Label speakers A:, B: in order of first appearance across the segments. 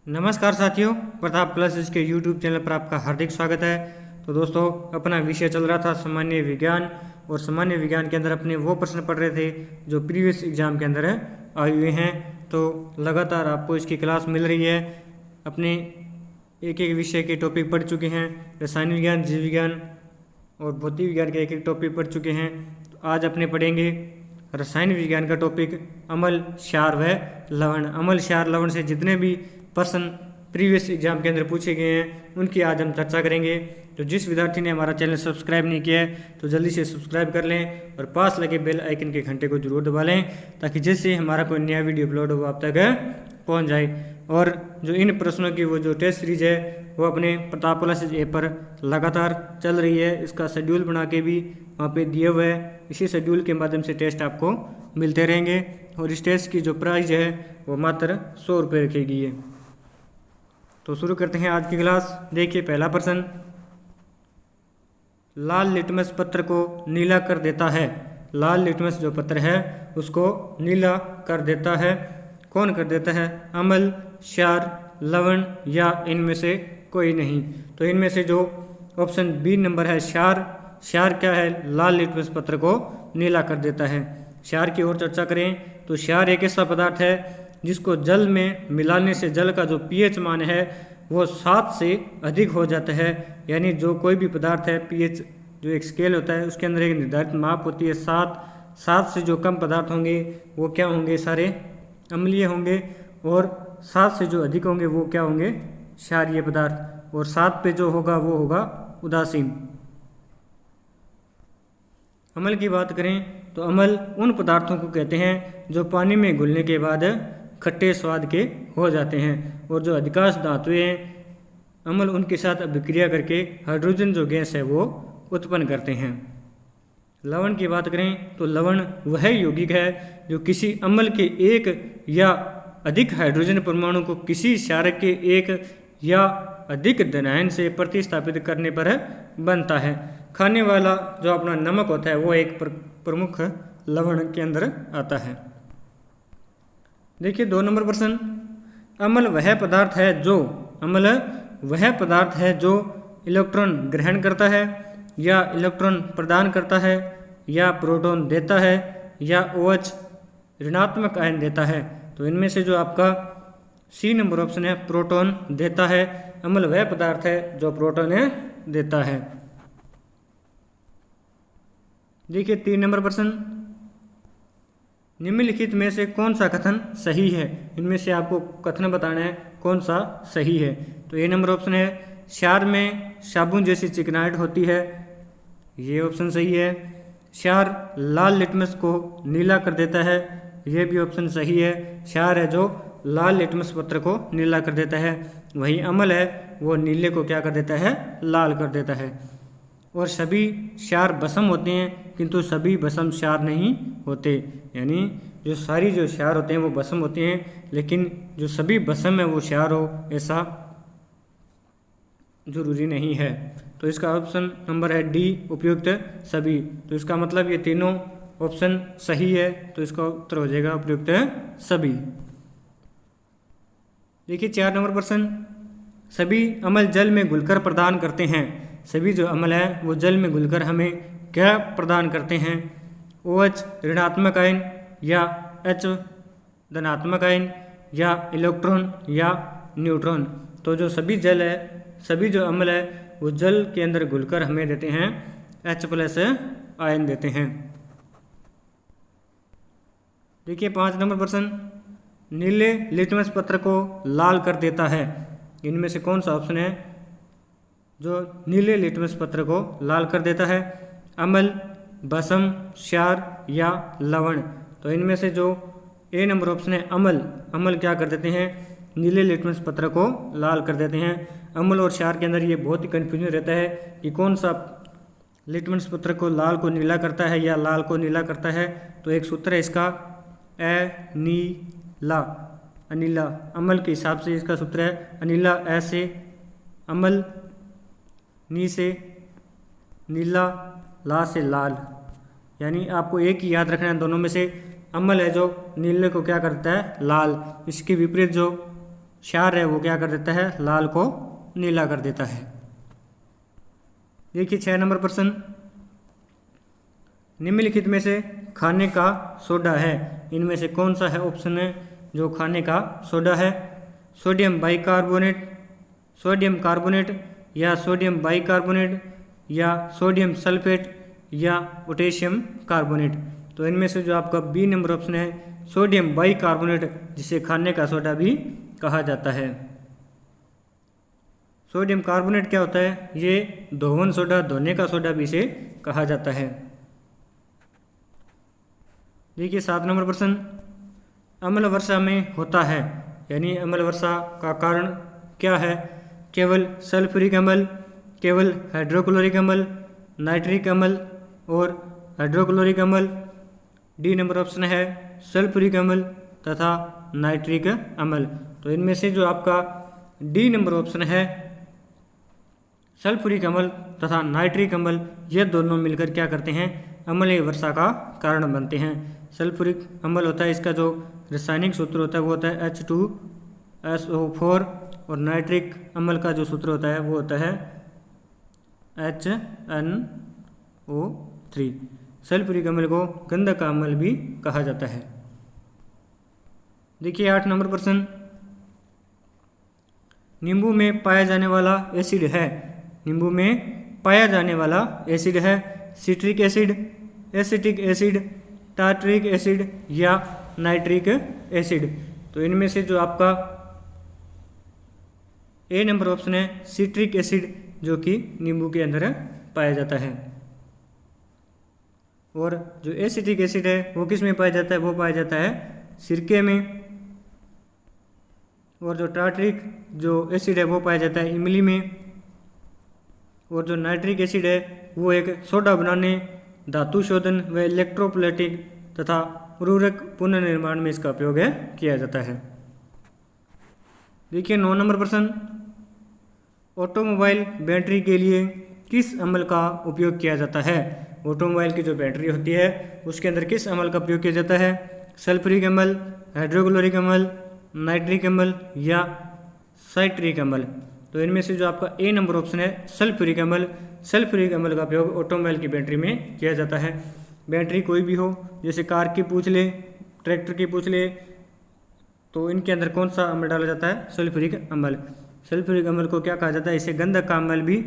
A: नमस्कार साथियों, प्रताप प्लस इसके यूट्यूब चैनल पर आपका हार्दिक स्वागत है। तो दोस्तों, अपना विषय चल रहा था सामान्य विज्ञान, और सामान्य विज्ञान के अंदर अपने वो प्रश्न पढ़ रहे थे जो प्रीवियस एग्जाम के अंदर आए हुए हैं। तो लगातार आपको इसकी क्लास मिल रही है। अपने एक एक विषय के टॉपिक पढ़ चुके हैं। रसायन विज्ञान, जीव विज्ञान और भौतिक विज्ञान के एक एक टॉपिक पढ़ चुके हैं। तो आज अपने पढ़ेंगे रसायन विज्ञान का टॉपिक अम्ल, क्षार व लवण। अम्ल, क्षार, लवण से जितने भी प्रश्न प्रीवियस एग्जाम के अंदर पूछे गए हैं उनकी आज हम चर्चा करेंगे। तो जिस विद्यार्थी ने हमारा चैनल सब्सक्राइब नहीं किया है तो जल्दी से सब्सक्राइब कर लें और पास लगे बेल आइकन के घंटे को जरूर दबा लें, ताकि जैसे हमारा कोई नया वीडियो अपलोड हो वो आप तक पहुंच जाए। और जो इन प्रश्नों की वो जो टेस्ट सीरीज है वो अपने प्रताप प्लस ऐप पर लगातार चल रही है। इसका शेड्यूल बना के भी वहाँ पे दिए हुए है। इसी शेड्यूल के माध्यम से टेस्ट आपको मिलते रहेंगे और इस टेस्ट की जो प्राइस है वो मात्र 100 रुपये रखी गई है। तो शुरू करते हैं आज की क्लास। देखिए, पहला प्रश्न, लाल लिटमस पत्र को नीला कर देता है। लाल लिटमस जो पत्र है उसको नीला कर देता है। कौन कर देता है? अम्ल, क्षार, लवण या इनमें से कोई नहीं। तो इनमें से जो ऑप्शन बी नंबर है क्षार। क्षार क्या है? लाल लिटमस पत्र को नीला कर देता है। क्षार की ओर चर्चा करें तो क्षार एक ऐसा पदार्थ है जिसको जल में मिलाने से जल का जो पीएच मान है वो 7 से अधिक हो जाता है। यानी जो कोई भी पदार्थ है, पीएच जो एक स्केल होता है उसके अंदर एक निर्धारित माप होती है 7 से जो कम पदार्थ होंगे वो क्या होंगे? सारे अम्लीय होंगे, और 7 से जो अधिक होंगे वो क्या होंगे? क्षारीय पदार्थ। और 7 पे जो होगा वो होगा उदासीन। अम्ल की बात करें तो अम्ल उन पदार्थों को कहते हैं जो पानी में घुलने के बाद खट्टे स्वाद के हो जाते हैं, और जो अधिकांश धातुएं हैं अम्ल उनके साथ अभिक्रिया करके हाइड्रोजन जो गैस है वो उत्पन्न करते हैं। लवण की बात करें तो लवण वह यौगिक है जो किसी अम्ल के एक या अधिक हाइड्रोजन परमाणु को किसी क्षारक के एक या अधिक धनायन से प्रतिस्थापित करने पर बनता है। खाने वाला जो अपना नमक होता है वो एक प्रमुख लवण के अंदर आता है। देखिए 2 नंबर प्रश्न, अम्ल वह पदार्थ है जो इलेक्ट्रॉन ग्रहण करता है या इलेक्ट्रॉन प्रदान करता है या प्रोटॉन देता है या OH ऋणात्मक आयन देता है। तो इनमें से जो आपका सी नंबर ऑप्शन है, प्रोटॉन देता है। अम्ल वह पदार्थ है जो प्रोटॉन देता है। देखिए 3 नंबर प्रश्न, निम्नलिखित में से कौन सा कथन सही है? इनमें से आपको कथन बताना है कौन सा सही है। तो ए नंबर ऑप्शन है, क्षार में साबुन जैसी चिकनाहट होती है, ये ऑप्शन सही है। क्षार लाल लिटमस को नीला कर देता है, ये भी ऑप्शन सही है। क्षार है जो लाल लिटमस पत्र को नीला कर देता है। वही अम्ल है वो नीले को क्या कर देता है? लाल कर देता है। और सभी क्षार भस्म होते हैं किंतु सभी भस्म क्षार नहीं होते। यानी जो सारी जो क्षार होते हैं वो भस्म होते हैं, लेकिन जो सभी भस्म है वो क्षार हो ऐसा जरूरी नहीं है। तो इसका ऑप्शन नंबर है डी, उपयुक्त सभी। तो इसका मतलब ये तीनों ऑप्शन सही है, तो इसका उत्तर हो जाएगा उपयुक्त सभी। देखिए 4 नंबर प्रश्न, सभी अम्ल जल में घुलकर प्रदान करते हैं। सभी जो अम्ल है वो जल में घुलकर हमें क्या प्रदान करते हैं? OH ऋणात्मक आयन या H धनात्मक आयन या इलेक्ट्रॉन या न्यूट्रॉन। तो जो सभी जल है, सभी जो अम्ल है वो जल के अंदर घुलकर हमें देते हैं H+ आयन देते हैं। देखिए 5 नंबर प्रश्न, नीले लिटमस पत्र को लाल कर देता है। इनमें से कौन सा ऑप्शन है जो नीले लिटमस पत्र को लाल कर देता है? अम्ल, भस्म, क्षार या लवण। तो इनमें से जो ए नंबर ऑप्शन है अम्ल, अम्ल क्या कर देते हैं? नीले लिटमस पत्र को लाल कर देते हैं। अम्ल और क्षार के अंदर ये बहुत ही कन्फ्यूजन रहता है कि कौन सा लिटमस पत्र को लाल को नीला करता है या लाल को नीला करता है। तो एक सूत्र है इसका, नीला, अनीला। अम्ल के हिसाब से इसका सूत्र है अनीला, ऐसे अम्ल, नी से नीला, ला से लाल। यानी आपको एक ही याद रखना है, दोनों में से अम्ल है जो नीले को क्या करता है? लाल। इसके विपरीत जो क्षार है वो क्या कर देता है, लाल को नीला कर देता है। देखिए 6 नंबर प्रश्न, निम्नलिखित में से खाने का सोडा है, इनमें से कौन सा है ऑप्शन है जो खाने का सोडा है? सोडियम बाइकार्बोनेट, सोडियम कार्बोनेट, या सोडियम बाइकार्बोनेट, या सोडियम सल्फेट, या पोटेशियम कार्बोनेट। तो इनमें से जो आपका बी नंबर ऑप्शन है सोडियम बाइकार्बोनेट, जिसे खाने का सोडा भी कहा जाता है। सोडियम कार्बोनेट क्या होता है? ये धोवन सोडा, धोने का सोडा भी इसे कहा जाता है। देखिए 7 नंबर प्रश्न, अम्ल वर्षा में होता है, यानी अम्ल वर्षा का कारण क्या है? केवल सल्फ्यूरिक अम्ल, केवल हाइड्रोक्लोरिक अम्ल, नाइट्रिक अम्ल और हाइड्रोक्लोरिक अम्ल। डी नंबर ऑप्शन है सल्फ्यूरिक अम्ल तथा नाइट्रिक अम्ल। तो इनमें से जो आपका डी नंबर ऑप्शन है सल्फ्यूरिक अम्ल तथा नाइट्रिक अम्ल, ये दोनों मिलकर क्या करते हैं? अम्लीय वर्षा का कारण बनते हैं। सल्फ्यूरिक अम्ल होता है, इसका जो रासायनिक सूत्र होता है वो होता है H2SO4, और नाइट्रिक अम्ल का जो सूत्र होता है वो होता है HNO3। सल्फ्यूरिक अम्ल को गंधक का अम्ल भी कहा जाता है। देखिए 8 नंबर प्रश्न, नींबू में पाया जाने वाला एसिड है, नींबू में पाया जाने वाला एसिड है citric acid, acetic acid, tartaric acid, या नाइट्रिक एसिड। तो इनमें से जो आपका ए नंबर ऑप्शन है सिट्रिक एसिड, जो कि नींबू के अंदर पाया जाता है। और जो एसिटिक एसिड है वो किस में पाया जाता है? वो पाया जाता है सिरके में। और जो टार्टरिक जो एसिड है वो पाया जाता है इमली में। और जो नाइट्रिक एसिड है वो एक सोडा बनाने, धातु शोधन व इलेक्ट्रोप्लेटिक तथा उर्वरक पुनर्निर्माण में इसका उपयोग किया जाता है। देखिए 9 नंबर प्रश्न, ऑटोमोबाइल बैटरी के लिए किस अम्ल का उपयोग किया जाता है? ऑटोमोबाइल की जो बैटरी होती है उसके अंदर किस अम्ल का प्रयोग किया जाता है? सल्फ्यूरिक अम्ल, हाइड्रोक्लोरिक अम्ल, नाइट्रिक अम्ल, या साइट्रिक अम्ल। तो इनमें से जो आपका ए नंबर ऑप्शन है सल्फ्यूरिक अम्ल, सल्फ्यूरिक अम्ल का उपयोग ऑटोमोबाइल की बैटरी में किया जाता है। बैटरी कोई भी हो, जैसे कार की पूछ ले, ट्रैक्टर की पूछ ले, तो इनके अंदर कौन सा अम्ल डाला जाता है? सल्फ्यूरिक अम्ल। सल्फ्यूरिक अम्ल को क्या कहा जाता है? इसे गंधक का अम्ल भी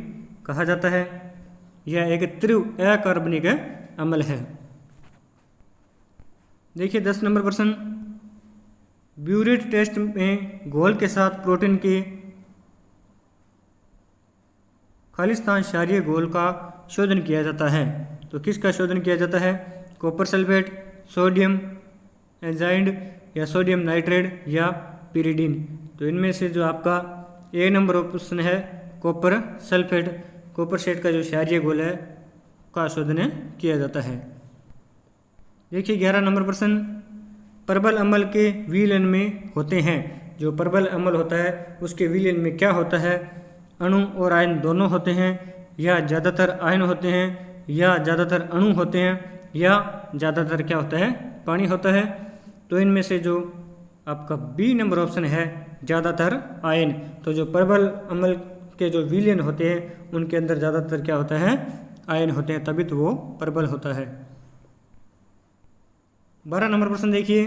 A: कहा जाता है। यह एक तीव्र अकार्बनिक अम्ल है। देखिए 10 नंबर प्रश्न, ब्यूरेट टेस्ट में घोल के साथ प्रोटीन के खालिस्तान क्षारीय घोल का शोधन किया जाता है। तो किसका शोधन किया जाता है? कॉपर सल्फेट, सोडियम एंजाइड, या सोडियम नाइट्रेट, या पिरिडीन। तो इनमें से जो आपका ए नंबर ऑप्शन है कॉपर सल्फेट, कॉपर सेट का जो क्षारीय घोल है का शोधन किया जाता है। देखिए 11 नंबर प्रश्न, प्रबल अम्ल के विलयन में होते हैं। जो प्रबल अम्ल होता है उसके विलयन में क्या होता है? अणु और आयन दोनों होते हैं, या ज़्यादातर आयन होते हैं, या ज़्यादातर अणु होते हैं, या ज़्यादातर क्या होता है? पानी होता है। तो इनमें से जो आपका बी नंबर ऑप्शन है ज़्यादातर आयन। तो जो प्रबल अम्ल के जो विलयन होते हैं उनके अंदर ज़्यादातर क्या होता है? आयन होते हैं, तभी तो वो प्रबल होता है। 12 नंबर प्रश्न देखिए,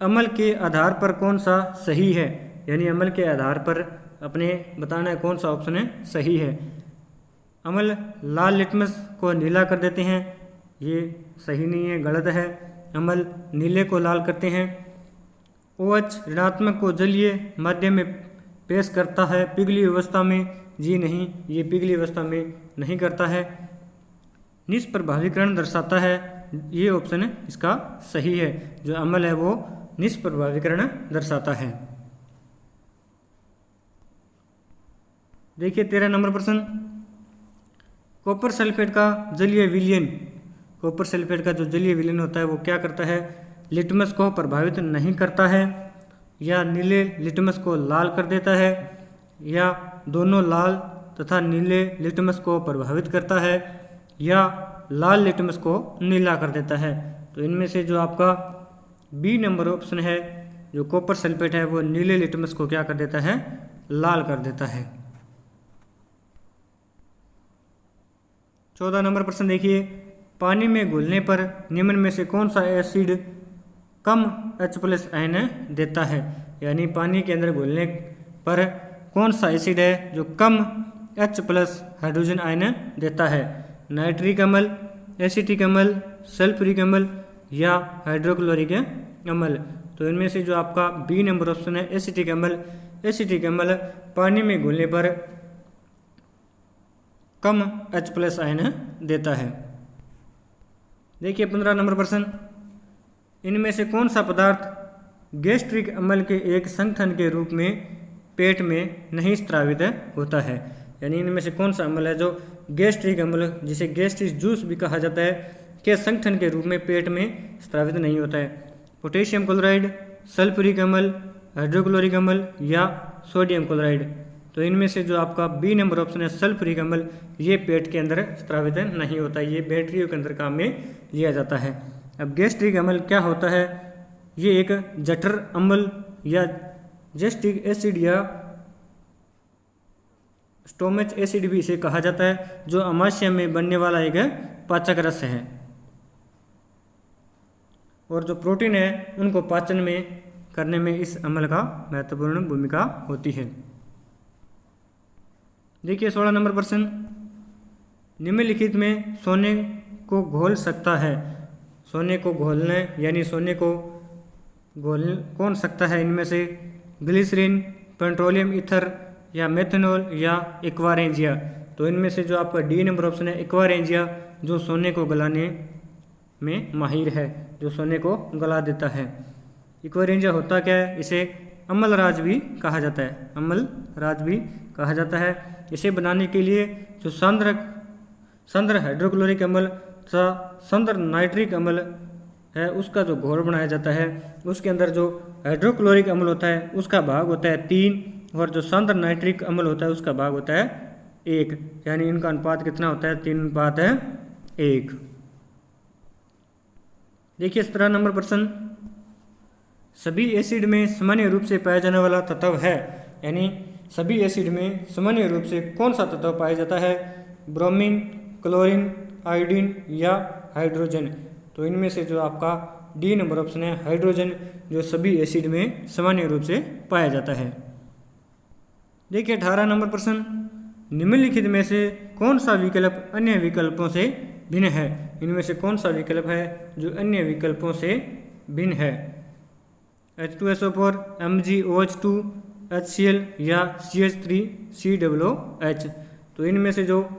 A: अम्ल के आधार पर कौन सा सही है? यानी अम्ल के आधार पर अपने बताना है कौन सा ऑप्शन है सही है। अम्ल लाल लिटमस को नीला कर देते हैं, ये सही नहीं है, गलत है। अम्ल नीले को लाल करते हैं। OH ऋणात्मक को जलीय माध्यम में पेश करता है पिघली अवस्था में, जी नहीं, ये पिघली अवस्था में नहीं करता है। निष्प्रभावीकरण दर्शाता है, ये ऑप्शन इसका सही है। जो अम्ल है वो निष्प्रभावीकरण दर्शाता है। देखिए 13 नंबर प्रश्न, कॉपर सल्फेट का जलीय विलयन, कॉपर सल्फेट का जो जलीय विलयन होता है वो क्या करता है? लिटमस को प्रभावित नहीं करता है, या नीले लिटमस को लाल कर देता है, या दोनों लाल तथा नीले लिटमस को प्रभावित करता है, या लाल लिटमस को नीला कर देता है। तो इनमें से जो आपका बी नंबर ऑप्शन है जो कॉपर सल्फेट है वो नीले लिटमस को क्या कर देता है, लाल कर देता है। 14 नंबर प्रश्न देखिए, पानी में घुलने पर निम्न में से कौन सा एसिड कम H+ आयन देता है। यानी पानी के अंदर घुलने पर कौन सा एसिड है जो कम H+ हाइड्रोजन आयन देता है। नाइट्रिक अम्ल, एसिटिक अम्ल, सल्फ्यूरिक अम्ल या हाइड्रोक्लोरिक अम्ल। तो इनमें से जो आपका बी नंबर ऑप्शन है एसिटिक अम्ल। एसिटिक अम्ल पानी में घुलने पर कम H+ आयन देता है। देखिए 15 नंबर प्रश्न, इनमें से कौन सा पदार्थ गैस्ट्रिक अम्ल के एक संगठन के रूप में पेट में नहीं स्रावित होता है। यानी इनमें से कौन सा अम्ल है जो गैस्ट्रिक अम्ल, जिसे गैस्ट्रिक जूस भी कहा जाता है, के संगठन के रूप में पेट में स्रावित नहीं होता है। पोटेशियम क्लोराइड, सल्फ्यूरिक अम्ल, हाइड्रोक्लोरिक अम्ल या सोडियम क्लोराइड। तो इनमें से जो आपका बी नंबर ऑप्शन है सल्फ्यूरिक अम्ल, ये पेट के अंदर स्रावित नहीं होता, ये बैक्टीरिया के अंदर काम में लिया जाता है। अब गैस्ट्रिक अम्ल क्या होता है, ये एक जठर अम्ल या गैस्ट्रिक एसिड या स्टोमच एसिड भी इसे कहा जाता है, जो अमाशय में बनने वाला एक पाचक रस है और जो प्रोटीन है उनको पाचन में करने में इस अम्ल का महत्वपूर्ण भूमिका होती है। देखिए 16 नंबर प्रश्न, निम्नलिखित में सोने को घोल सकता है। सोने को घोलने यानी सोने को घोल कौन सकता है, इनमें से ग्लिसरीन, पेट्रोलियम ईथर या मेथनॉल या एक्वारेंजिया। तो इनमें से जो आपका डी नंबर ऑप्शन है एक्वारेंजिया, जो सोने को गलाने में माहिर है, जो सोने को गला देता है। एक्वारेंजिया होता क्या है, इसे अम्लराज भी कहा जाता है, अम्लराज भी कहा जाता है। इसे बनाने के लिए जो सांद्र हाइड्रोक्लोरिक अम्ल तथा सांद्र नाइट्रिक अम्ल है उसका जो घोल बनाया जाता है, उसके अंदर जो हाइड्रोक्लोरिक अम्ल होता है उसका भाग होता है 3 और जो सांद्र नाइट्रिक अम्ल होता है उसका भाग होता है 1। यानी इनका अनुपात कितना होता है, 3:1। देखिए 17 नंबर प्रश्न, सभी एसिड में सामान्य रूप से पाया जाने वाला तत्व है। यानी सभी एसिड में सामान्य रूप से कौन सा तत्व पाया जाता है, ब्रोमीन, क्लोरीन, आयोडीन या हाइड्रोजन। तो इनमें से जो आपका डी नंबर ऑप्शन है हाइड्रोजन, जो सभी एसिड में सामान्य रूप से पाया जाता है। देखिए 18 नंबर प्रश्न, निम्नलिखित में से कौन सा विकल्प अन्य विकल्पों से भिन्न है। इनमें से कौन सा विकल्प है जो अन्य विकल्पों से भिन्न है। H2SO4, MgOH2, HCl या CH3COOH। तो इनमें से जो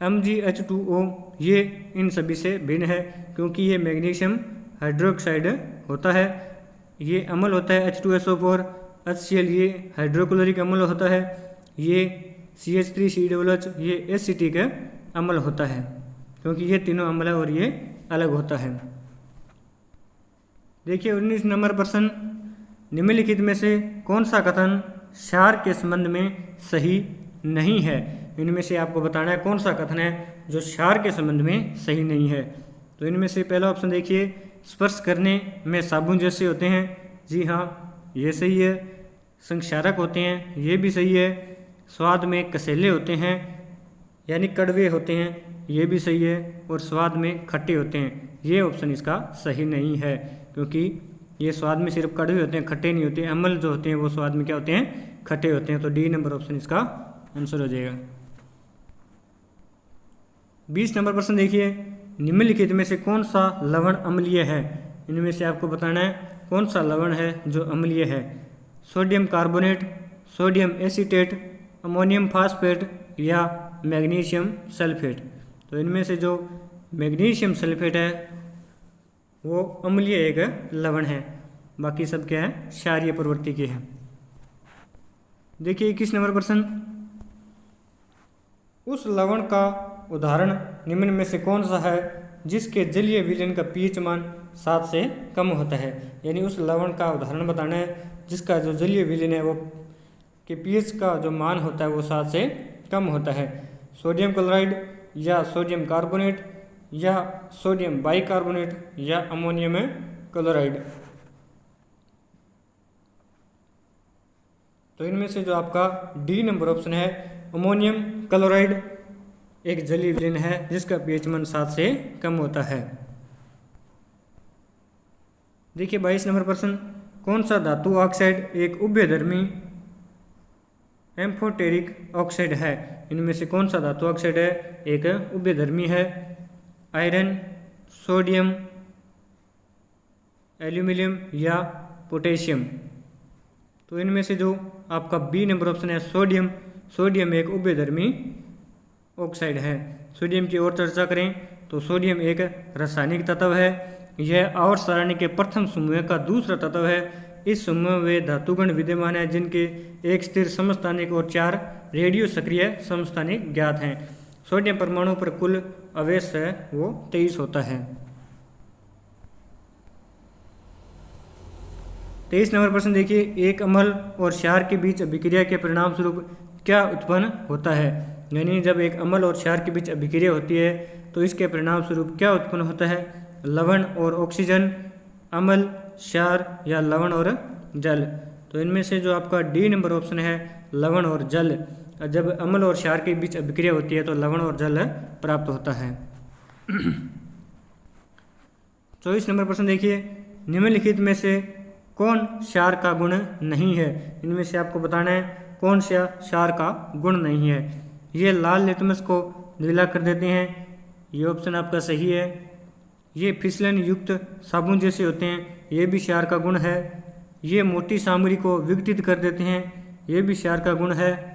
A: MgH2O ये इन सभी से भिन्न है, क्योंकि ये मैग्नीशियम हाइड्रोक्साइड होता है, ये अम्ल होता है H2SO4। HCl ये हाइड्रोक्लोरिक अम्ल होता है, ये CH3COOH ये एसिटिक अम्ल होता है, क्योंकि ये तीनों अम्ल है और ये अलग होता है। देखिए 19 नंबर प्रश्न, निम्नलिखित में से कौन सा कथन क्षार के संबंध में सही नहीं है। इनमें से आपको बताना है कौन सा कथन है जो क्षार के संबंध में सही नहीं है। तो इनमें से पहला ऑप्शन देखिए, स्पर्श करने में साबुन जैसे होते हैं। जी हाँ, ये सही है। संक्षारक होते हैं, ये भी सही है। स्वाद में कसेले होते हैं यानी कड़वे होते हैं, ये भी सही है। और स्वाद में खट्टे होते हैं, ये ऑप्शन इसका सही नहीं है, क्योंकि ये स्वाद में सिर्फ कड़वे होते हैं, खट्टे नहीं होते। अम्ल जो होते हैं वो स्वाद में क्या होते हैं, खट्टे होते हैं। तो डी नंबर ऑप्शन इसका आंसर हो जाएगा। 20 नंबर प्रश्न देखिए, निम्नलिखित में से कौन सा लवण अम्लीय है। इनमें से आपको बताना है कौन सा लवण है जो अम्लीय है। Sodium carbonate, sodium acetate, ammonium phosphate या मैग्नीशियम सल्फेट। तो इनमें से जो मैग्नीशियम सल्फेट है वो अम्लीय एक लवण है, बाकी सब क्या है, क्षारीय प्रवृत्ति के हैं। देखिए 21 नंबर प्रश्न, उस लवण का उदाहरण निम्न में से कौन सा है जिसके जलीय विलयन का पीएच मान 7 से कम होता है। यानी उस लवण का उदाहरण बताना है जिसका जो जलीय विलयन है वो के पीएच का जो मान होता है वो 7 से कम होता है। सोडियम क्लोराइड या सोडियम कार्बोनेट या सोडियम बाइकार्बोनेट या अमोनियम क्लोराइड। तो इनमें से जो आपका डी नंबर ऑप्शन है, अमोनियम क्लोराइड एक जलीय विलयन है जिसका पीएच मान 7 से कम होता है। देखिए 22 नंबर प्रश्न, कौन सा धातु ऑक्साइड एक उभयधर्मी एम्फोटेरिक ऑक्साइड है? इनमें से कौन सा धातु ऑक्साइड है एक उभयधर्मी है? आयरन, सोडियम, एल्यूमिनियम या पोटेशियम? तो इनमें से जो आपका बी नंबर ऑप्शन है, सोडियम। सोडियम एक उभयधर्मी ऑक्साइड है। सोडियम की और चर्चा करें तो सोडियम एक रासायनिक तत्व है। यह आवर्त सारणी के प्रथम समूह का दूसरा तत्व है। इस समूह में वे धातुगण विद्यमान हैं जिनके एक स्थिर समस्थानिक और 4 रेडियो सक्रिय समस्थानिक ज्ञात हैं। सोडियम परमाणु पर कुल आवेश है वो 23 होता है। 23 नंबर प्रश्न देखिए, एक अम्ल और क्षार के बीच अभिक्रिया के परिणाम स्वरूप क्या उत्पन्न होता है? यानी जब एक अम्ल और क्षार के बीच अभिक्रिया होती है तो इसके परिणाम स्वरूप क्या उत्पन्न होता है? लवण और ऑक्सीजन, अम्ल, क्षार या लवण और जल? तो इनमें से जो आपका डी नंबर ऑप्शन है, लवण और जल। जब अम्ल और क्षार के बीच अभिक्रिया होती है तो लवण और जल प्राप्त होता है। 24 नंबर प्रश्न देखिए, निम्नलिखित में से कौन क्षार का गुण नहीं है? इनमें से आपको बताना है कौन सा क्षार का गुण नहीं है। ये लाल लिटमस को नीला कर देते हैं, ये ऑप्शन आपका सही है। ये फिसलन युक्त साबुन जैसे होते हैं, ये भी क्षार का गुण है। ये मोटी सामग्री को विघटित कर देते हैं, ये भी क्षार का गुण है।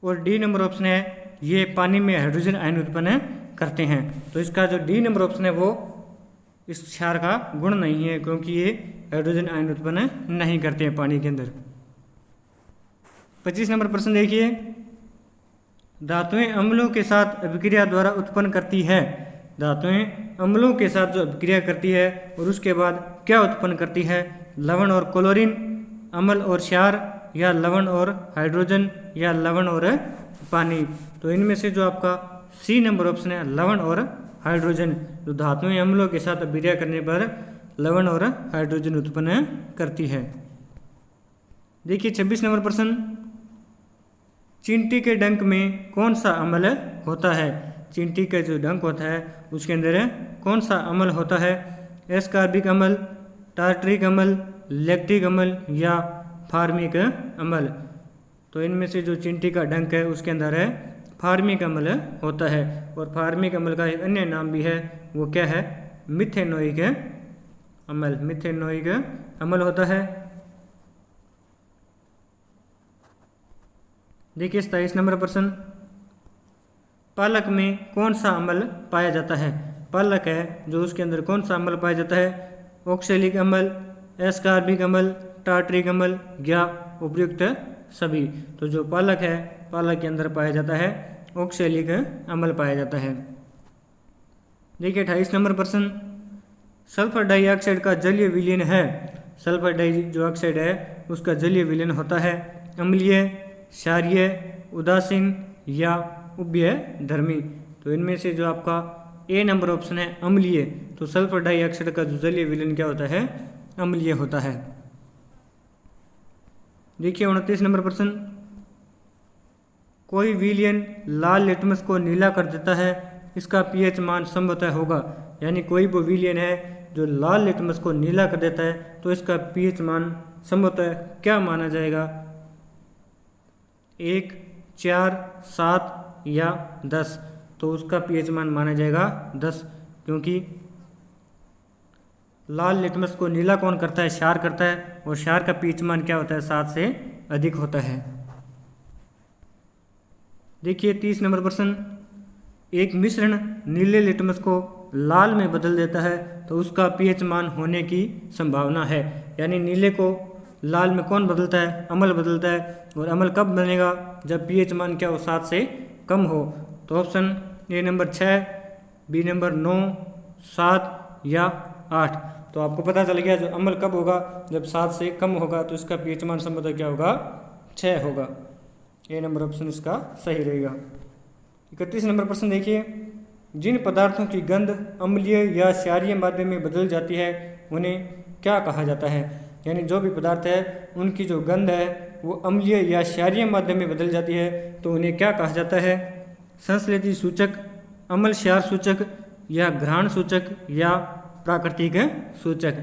A: और डी नंबर ऑप्शन है, ये पानी में हाइड्रोजन आयन उत्पन्न करते हैं। तो इसका जो डी नंबर ऑप्शन है वो इस क्षार का गुण नहीं है क्योंकि ये हाइड्रोजन आयन उत्पन्न नहीं करते हैं पानी के अंदर। 25 नंबर प्रश्न देखिए, धातुएं अम्लों के साथ अभिक्रिया द्वारा उत्पन्न करती है। धातुएं अम्लों के साथ जो अभिक्रिया करती है और उसके बाद क्या उत्पन्न करती है? लवण और क्लोरीन, अम्ल और क्षार या लवण और हाइड्रोजन या लवण और पानी? तो इनमें से जो आपका सी नंबर ऑप्शन है, लवण और हाइड्रोजन। जो धातुएं अम्लों के साथ अभिक्रिया करने पर लवण और हाइड्रोजन उत्पन्न करती है। देखिए 26 नंबर प्रश्न, चींटी के डंक में कौन सा अम्ल होता है? चींटी का जो डंक होता है उसके अंदर कौन सा अम्ल होता है? एस्कॉर्बिक अम्ल, टार्टरिक अम्ल, लैक्टिक अम्ल या फार्मिक अम्ल? तो इनमें से जो चींटी का डंक है उसके अंदर है फार्मिक अम्ल होता है। और फार्मिक अम्ल का एक अन्य नाम भी है, वो क्या है? मिथेनोइक अम्ल। मिथेनोइक अम्ल होता है। देखिए 27 नंबर प्रश्न, पालक में कौन सा अम्ल पाया जाता है? पालक है जो उसके अंदर कौन सा अम्ल पाया जाता है? ऑक्सैलिक अम्ल, एस्कॉर्बिक अम्ल, टार्टरिक अम्ल या उपयुक्त सभी? तो जो पालक है, पालक के अंदर पाया जाता है ऑक्सैलिक अम्ल पाया जाता है। देखिए 28 नंबर प्रश्न, सल्फर डाइऑक्साइड का जलीय विलयन है। सल्फर डाई जो ऑक्साइड है उसका जलीय विलयन होता है अम्लीय, क्षारीय, उदासीन या उभयधर्मी? तो इनमें से जो आपका ए नंबर ऑप्शन है अम्लीय। तो सल्फर डाइऑक्साइड का जो जलीय विलयन क्या होता है? अम्लीय होता है। देखिए 29 नंबर प्रश्न, कोई विलयन लाल लिटमस को नीला कर देता है, इसका पीएच मान संभवतः होगा। यानी कोई वो विलयन है जो लाल लिटमस को नीला कर देता है तो इसका पीएच मान संभवतः क्या माना जाएगा? 1, 4, 7 या 10? तो उसका पीएच मान माना जाएगा 10, क्योंकि लाल लिटमस को नीला कौन करता है? क्षार करता है, और क्षार का पीएच मान क्या होता है? 7 से अधिक होता है। देखिए 30 नंबर प्रश्न, एक मिश्रण नीले लिटमस को लाल में बदल देता है तो उसका पीएच मान होने की संभावना है। यानी नीले को लाल में कौन बदलता है? अम्ल बदलता है। और अम्ल कब बनेगा? जब पीएच मान क्या हो? 7 से कम हो। तो option A number 6, B number 9, 7 या 8? तो आपको पता चल गया जो अम्ल कब होगा? जब 7 से कम होगा। तो इसका पीएच मान संभवतः क्या होगा? 6 होगा। ए नंबर ऑप्शन इसका सही रहेगा। 31 नंबर प्रश्न देखिए, जिन पदार्थों की गंध अम्लीय या क्षारीय माध्यम में बदल जाती है उन्हें क्या कहा जाता है। यानी जो भी पदार्थ है उनकी जो गंध है वो अम्लीय या क्षारीय माध्यम में बदल जाती है तो उन्हें क्या कहा जाता है। संश्लेषी सूचक, अम्ल क्षार सूचक, या घ्राण सूचक, या प्राकृतिक सूचक।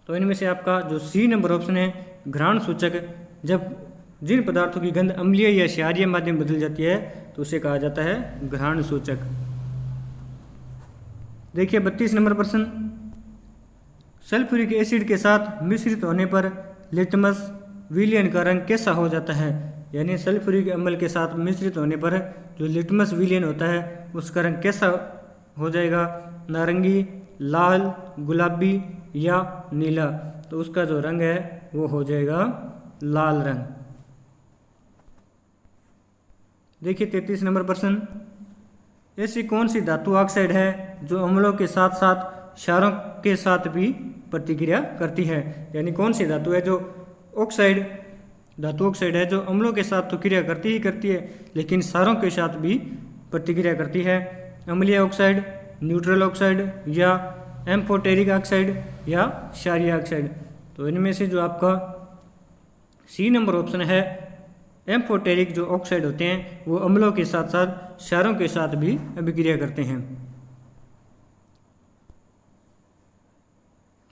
A: तो इनमें से आपका जो सी नंबर ऑप्शन है घ्राण सूचक, जब जिन पदार्थों की गंध अम्लीय या क्षारीय माध्यम में बदल जाती है तो उसे कहा जाता है घ्राण सूचक। देखिए 32 नंबर प्रश्न, सल्फ्यूरिक एसिड के साथ मिश्रित होने पर लिटमस विलयन का रंग कैसा हो जाता है। यानी सल्फ्यूरिक अम्ल के साथ मिश्रित होने पर जो लिटमस विलयन होता है उसका रंग कैसा हो जाएगा, नारंगी, लाल, गुलाबी या नीला। तो उसका जो रंग है वो हो जाएगा लाल रंग। देखिए 33 नंबर प्रश्न, ऐसी कौन सी धातु ऑक्साइड है जो अम्लों के साथ साथ क्षारों के साथ भी प्रतिक्रिया करती है। यानी कौन सी धातु है जो ऑक्साइड, धातु ऑक्साइड है जो अम्लों के साथ तो क्रिया करती ही करती है लेकिन क्षारों के साथ भी प्रतिक्रिया करती है। अम्लीय ऑक्साइड, न्यूट्रल ऑक्साइड, या एम्फोटेरिक ऑक्साइड, या क्षारीय ऑक्साइड। तो इनमें से जो आपका सी नंबर ऑप्शन है एम्फोटेरिक जो ऑक्साइड होते हैं वो अम्लों के साथ साथ क्षारों के साथ भी अभिक्रिया करते हैं।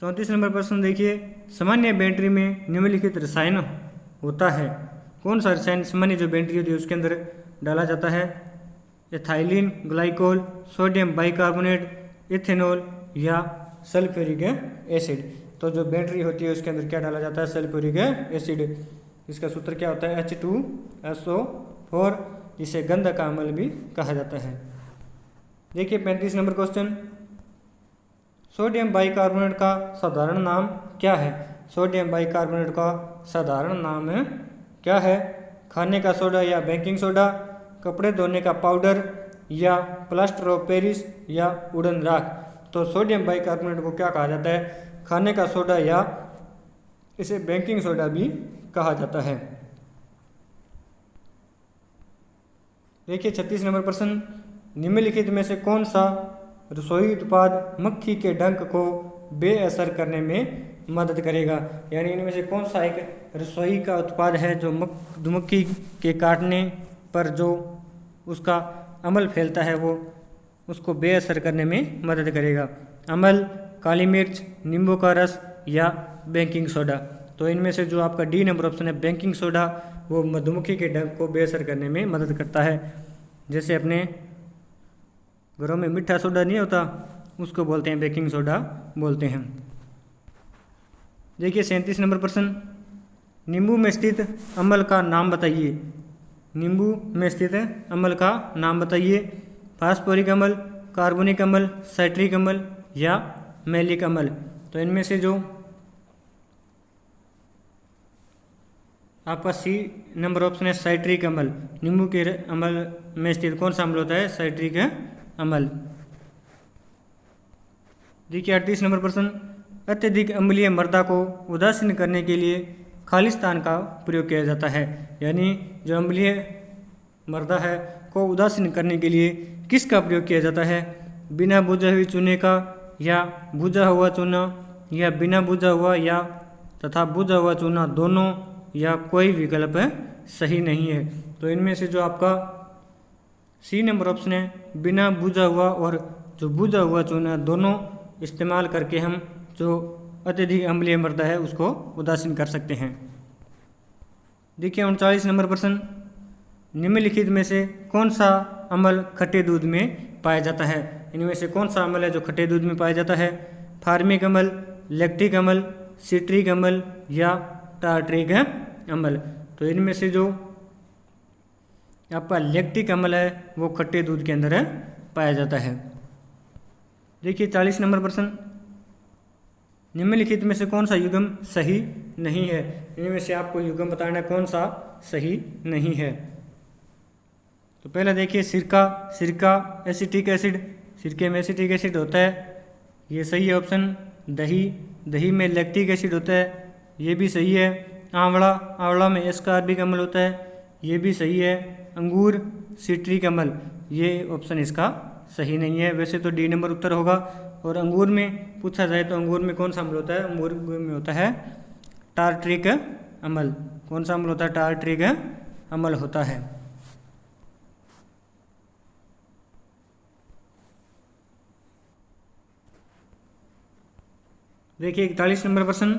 A: 34 नंबर प्रश्न देखिए, सामान्य बैटरी में निम्नलिखित रसायन होता है। कौन सा रसायन सामान्य जो बैटरी होती है उसके अंदर डाला जाता है। Ethylene glycol, sodium bicarbonate, ethanol, या सल्फ्यूरिक एसिड। तो जो बैटरी होती है उसके अंदर क्या डाला जाता है, सल्फ्यूरिक एसिड। इसका सूत्र क्या होता है, H2SO4, जिसे गंधक का अम्ल भी कहा जाता है। देखिए 35 नंबर क्वेश्चन, सोडियम बाइकार्बोनेट का साधारण नाम क्या है। सोडियम बाइकार्बोनेट का साधारण नाम क्या है। खाने का सोडा या बेकिंग सोडा, कपड़े धोने का पाउडर, या प्लास्टर ऑफ पेरिस, या वुडन राख। तो सोडियम बाइकार्बोनेट को क्या कहा जाता है, खाने का सोडा या इसे बेकिंग सोडा भी कहा जाता है। देखिए 36 नंबर प्रश्न, निम्नलिखित में से कौन सा रसोई उत्पाद मक्खी के डंक को बेअसर करने में मदद करेगा। यानी इनमें से कौन सा एक रसोई का उत्पाद है जो मधुमक्खी के काटने पर जो उसका अमल फैलता है वो उसको बेअसर करने में मदद करेगा। अमल, काली मिर्च, नींबू का रस, या बेकिंग सोडा। तो इनमें से जो आपका डी नंबर ऑप्शन है बेकिंग सोडा, वो मधुमक्खी के डंक को बेअसर करने में मदद करता है। जैसे अपने घरों में मीठा सोडा नहीं होता उसको बोलते हैं बेकिंग सोडा बोलते हैं। देखिए 37 नंबर प्रश्न, नींबू में स्थित अम्ल का नाम बताइए। नींबू में स्थित अम्ल का नाम बताइए। फास्फोरिक अम्ल, कार्बोनिक अम्ल, साइट्रिक अम्ल, या मैलिक अम्ल। तो इनमें से जो आपका सी नंबर ऑप्शन है साइट्रिक अम्ल। नींबू के अम्ल में स्थित कौन सा अम्ल होता है, साइट्रिक अम्ल। देखिए 38 नंबर प्रश्न, अत्यधिक अम्लीय मृदा को उदासीन करने के लिए खालिस्तान का प्रयोग किया जाता है। यानी जो अम्लीय मृदा है को उदासीन करने के लिए किसका प्रयोग किया जाता है। बिना भुजा हुई चूने का, या भुजा हुआ चूना, या बिना भुजा हुआ या तथा भुजा हुआ चूना दोनों, या कोई विकल्प सही नहीं है। तो इनमें से जो आपका सी नंबर ऑप्शन है बिना भुजा हुआ और जो भुजा हुआ चूना दोनों इस्तेमाल करके हम जो अत्यधिक अम्लीय मृदा है उसको उदासीन कर सकते हैं। देखिए 39 नंबर प्रश्न, निम्नलिखित में से कौन सा अम्ल खट्टे दूध में पाया जाता है। इनमें से कौन सा अम्ल है जो खट्टे दूध में पाया जाता है। फार्मिक अम्ल, लैक्टिक अम्ल, सिट्रिक अम्ल, या टार्ट्रिक अम्ल। तो इनमें से जो आपका लैक्टिक अम्ल है वो खट्टे दूध के अंदर पाया जाता है। देखिए 40 नंबर प्रश्न, निम्नलिखित में से कौन सा युग्म सही नहीं है। इनमें से आपको युग्म बताना है कौन सा सही नहीं है। तो पहले देखिए सिरका एसिटिक एसिड, सिरके में एसिटिक एसिड होता है, ये सही है ऑप्शन। दही में लैक्टिक एसिड होता है, ये भी सही है। आंवला, आंवला में एस्कॉर्बिक अम्ल होता है, ये भी सही है। अंगूर, सिट्रिक अम्ल, ये ऑप्शन इसका सही नहीं है। वैसे तो डी नंबर उत्तर होगा। और अंगूर में पूछा जाए तो अंगूर में कौन सा अम्ल होता है? अंगूर में होता है टार्ट्रिक अम्ल। कौन सा अम्ल होता है? टार्ट्रिक अम्ल होता है। देखिए 41 नंबर प्रश्न,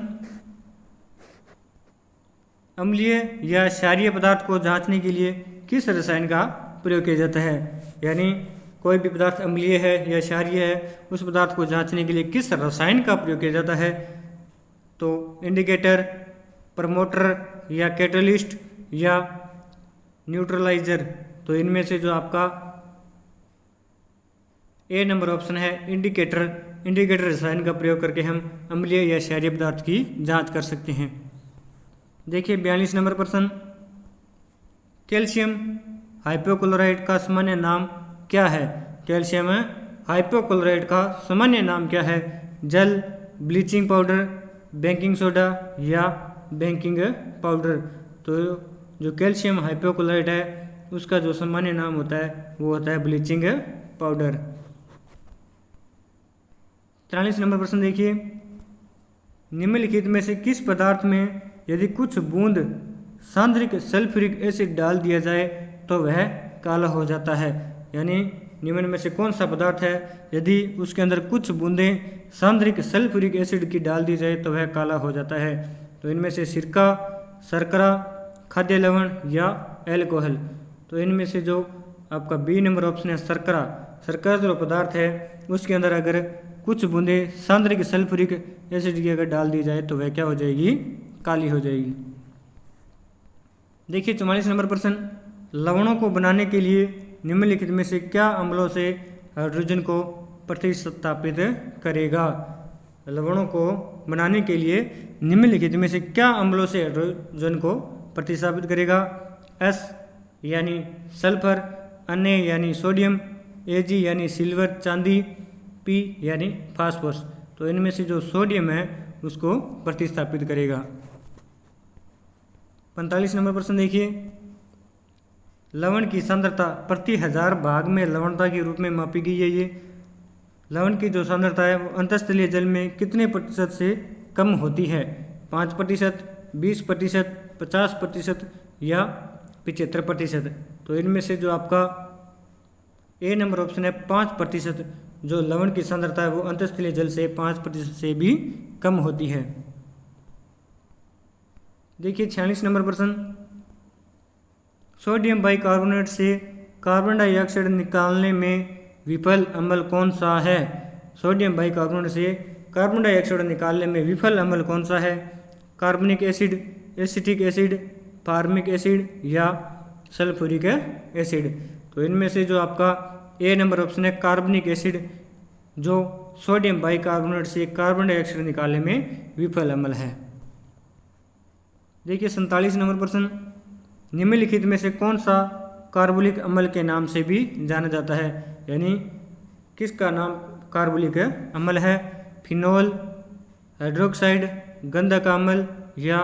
A: अम्लीय या क्षारीय पदार्थ को जांचने के लिए किस रसायन का प्रयोग किया जाता है? यानी कोई भी पदार्थ अम्लीय है या क्षारीय है, उस पदार्थ को जांचने के लिए किस रसायन का प्रयोग किया जाता है? तो इंडिकेटर, प्रमोटर या कैटलिस्ट या न्यूट्रलाइजर। तो इनमें से जो आपका ए नंबर ऑप्शन है इंडिकेटर, इंडिकेटर रसायन का प्रयोग करके हम अम्लीय या क्षारीय पदार्थ की जांच कर सकते हैं। देखिए 42 नंबर प्रश्न, कैल्शियम हाइपोक्लोराइड का सामान्य नाम क्या है? कैल्शियम हाइपोक्लोराइड का सामान्य नाम क्या है? जल, ब्लीचिंग पाउडर, बेकिंग सोडा या बेकिंग पाउडर। तो जो कैल्शियम हाइपोक्लोराइड है उसका जो सामान्य नाम होता है वो होता है ब्लीचिंग पाउडर। 43 नंबर प्रश्न देखिए, निम्नलिखित में से किस पदार्थ में यदि कुछ बूंद सांद्रिक सल्फ्यूरिक एसिड डाल दिया जाए तो वह काला हो जाता है? यानी निम्न में से कौन सा पदार्थ है यदि उसके अंदर कुछ बूंदें सांद्रिक सल्फ्यूरिक एसिड की डाल दी जाए तो वह काला हो जाता है? तो इनमें से सिरका, शर्करा, खाद्य लवण या एल्कोहल। तो इनमें से जो आपका बी नंबर ऑप्शन है शर्करा, शर्करा जो पदार्थ है उसके अंदर अगर कुछ बूंदें सांद्रिक सल्फ्यूरिक एसिड की अगर डाल दी जाए तो वह क्या हो जाएगी? काली हो जाएगी। देखिए 44 नंबर प्रश्न, लवणों को बनाने के लिए निम्नलिखित में से क्या अम्लों से हाइड्रोजन को प्रतिस्थापित करेगा? लवणों को बनाने के लिए निम्नलिखित में से क्या अम्लों से हाइड्रोजन को प्रतिस्थापित करेगा? एस यानी सल्फर, अन्य यानी सोडियम, एजी यानी सिल्वर चांदी, पी यानी फास्फोरस। तो इनमें से जो सोडियम है उसको प्रतिस्थापित करेगा। 45 नंबर प्रश्न देखिए, लवण की सांद्रता प्रति 1000 भाग में लवणता के रूप में मापी गई है। ये लवण की जो सांद्रता है वो अंतःस्थलीय जल में कितने प्रतिशत से कम होती है? 5%, 20%, 50% या 75%। तो इनमें से जो आपका ए नंबर ऑप्शन है 5%, जो लवण की सांद्रता है वो अंतःस्थलीय जल से 5% से भी कम होती है। देखिए 46 नंबर प्रश्न, सोडियम बाइकार्बोनेट से कार्बन डाइऑक्साइड निकालने में विफल अम्ल कौन सा है? सोडियम बाइकार्बोनेट से कार्बन डाइऑक्साइड निकालने में विफल अम्ल कौन सा है? कार्बनिक acid, acetic acid, formic acid या सल्फ्यूरिक एसिड। तो इनमें से जो आपका ए नंबर ऑप्शन है कार्बनिक एसिड, जो सोडियम बाइकार्बोनेट से कार्बन डाइऑक्साइड निकालने में विफल अम्ल है। देखिए 47 नंबर प्रश्न, निम्नलिखित में से कौन सा कार्बोलिक अम्ल के नाम से भी जाना जाता है? यानी किसका नाम कार्बोलिक अम्ल है? फिनोल, हाइड्रोक्साइड, गंधक अम्ल या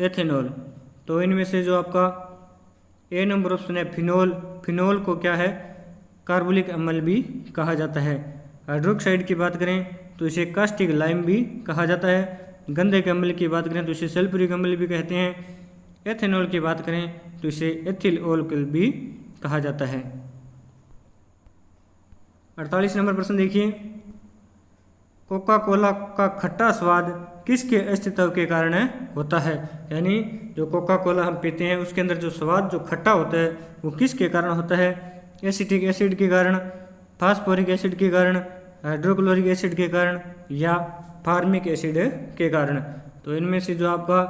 A: एथेनॉल। तो इनमें से जो आपका ए नंबर ऑप्शन है फिनोल, फिनोल को क्या है? कार्बोलिक अम्ल भी कहा जाता है। हाइड्रोक्साइड की बात करें तो इसे कास्टिक लाइम भी कहा जाता है। गंधक अम्ल की बात करें तो इसे सल्फ्यूरिक अम्ल भी कहते हैं। एथेनॉल की बात करें तो इसे एथिल अल्कोहल भी कहा जाता है। 48 नंबर प्रश्न देखिए, कोका कोला का खट्टा स्वाद किसके अस्तित्व के कारण होता है? यानी जो कोका कोला हम पीते हैं उसके अंदर जो स्वाद जो खट्टा होता है वो किसके कारण होता है? एसिटिक एसिड के कारण, फास्फोरिक एसिड के कारण, हाइड्रोक्लोरिक एसिड के कारण या फार्मिक एसिड के कारण। तो इनमें से जो आपका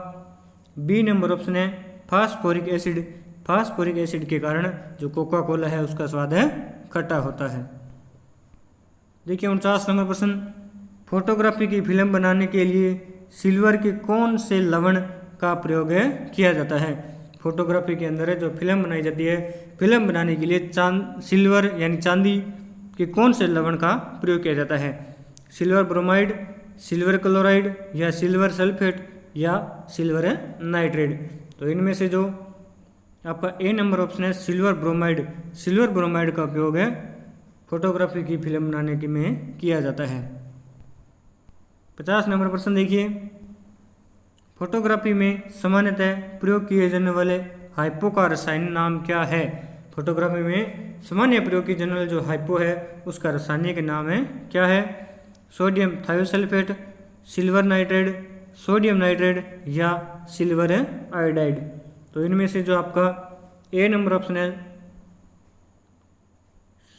A: बी नंबर ऑप्शन है फास्फोरिक एसिड, फास्फोरिक एसिड के कारण जो कोका कोला है उसका स्वाद है खट्टा होता है। देखिए 49 नंबर प्रश्न, फोटोग्राफी की फिल्म बनाने के लिए सिल्वर के कौन से लवण का प्रयोग किया जाता है? फोटोग्राफी के अंदर जो फिल्म बनाई जाती है, फिल्म बनाने के लिए सिल्वर यानी चांदी के कौन से लवण का प्रयोग किया जाता है? सिल्वर ब्रोमाइड, सिल्वर क्लोराइड या सिल्वर सल्फेट या सिल्वर नाइट्रेट। तो इनमें से जो आपका ए नंबर ऑप्शन है सिल्वर ब्रोमाइड। सिल्वर ब्रोमाइड का उपयोग है फोटोग्राफी की फिल्म बनाने के में किया जाता है। 50 नंबर प्रश्न देखिए, फोटोग्राफी में सामान्यतः प्रयोग किए जाने वाले हाइपो का रासायनिक नाम क्या है। फोटोग्राफी में सामान्य प्रयोग की जाने वाले जो हाइपो है उसका रासायनिक नाम है क्या है। Sodium thiosulphate, silver nitrate, sodium nitrate या सिल्वर आयोडाइड। तो इनमें से जो आपका ए नंबर ऑप्शन है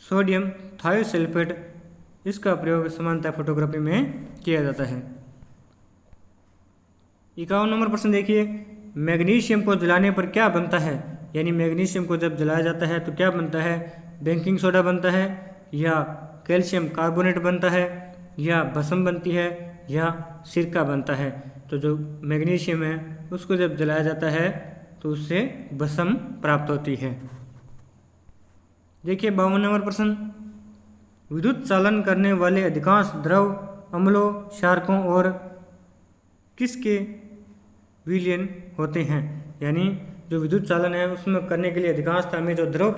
A: सोडियम थायोसल्फेट, इसका प्रयोग सामान्यतः फोटोग्राफी में किया जाता है। 51 नंबर प्रश्न देखिए, मैग्नीशियम को जलाने पर क्या बनता है। यानी मैग्नीशियम को जब जलाया जाता है तो क्या बनता है। बेकिंग सोडा बनता है या कैल्शियम कार्बोनेट बनता है या भस्म बनती है या सिरका बनता है। तो जो मैग्नीशियम है उसको जब जलाया जाता है तो उससे भस्म प्राप्त होती है। देखिए 52 नंबर प्रश्न, विद्युत चालन करने वाले अधिकांश द्रव अम्लों, क्षारकों और किसके विलयन होते हैं। यानी जो विद्युत चालन है उसमें करने के लिए अधिकांश हमें जो द्रव